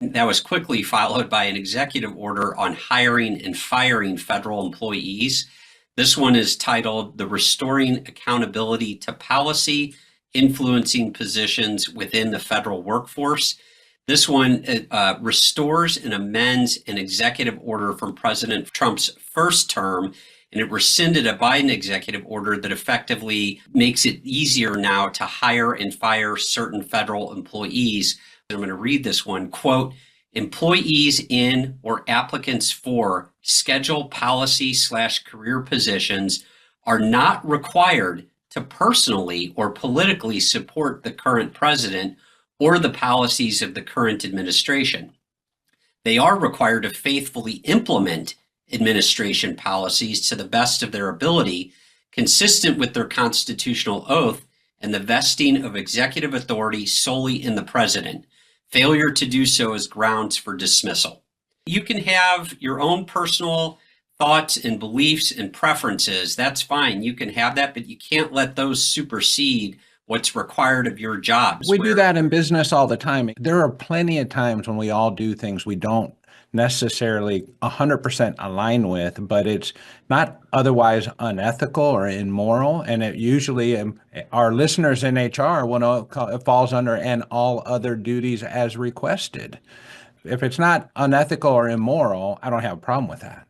That was quickly followed by an executive order on hiring and firing federal employees. This one is titled the Restoring Accountability to Policy Influencing Positions Within the Federal Workforce. This one restores and amends an executive order from President Trump's first term, and it rescinded a Biden executive order that effectively makes it easier now to hire and fire certain federal employees. I'm going to read this one, quote, employees in or applicants for schedule policy/career positions are not required to personally or politically support the current president or the policies of the current administration. They are required to faithfully implement administration policies to the best of their ability, consistent with their constitutional oath and the vesting of executive authority solely in the president. Failure to do so is grounds for dismissal. You can have your own personal thoughts and beliefs and preferences. That's fine. You can have that, but you can't let those supersede what's required of your job. We do that in business all the time. There are plenty of times when we all do things we don't necessarily 100% align with, but it's not otherwise unethical or immoral. And it usually, our listeners in HR will know it falls under and all other duties as requested. If it's not unethical or immoral, I don't have a problem with that.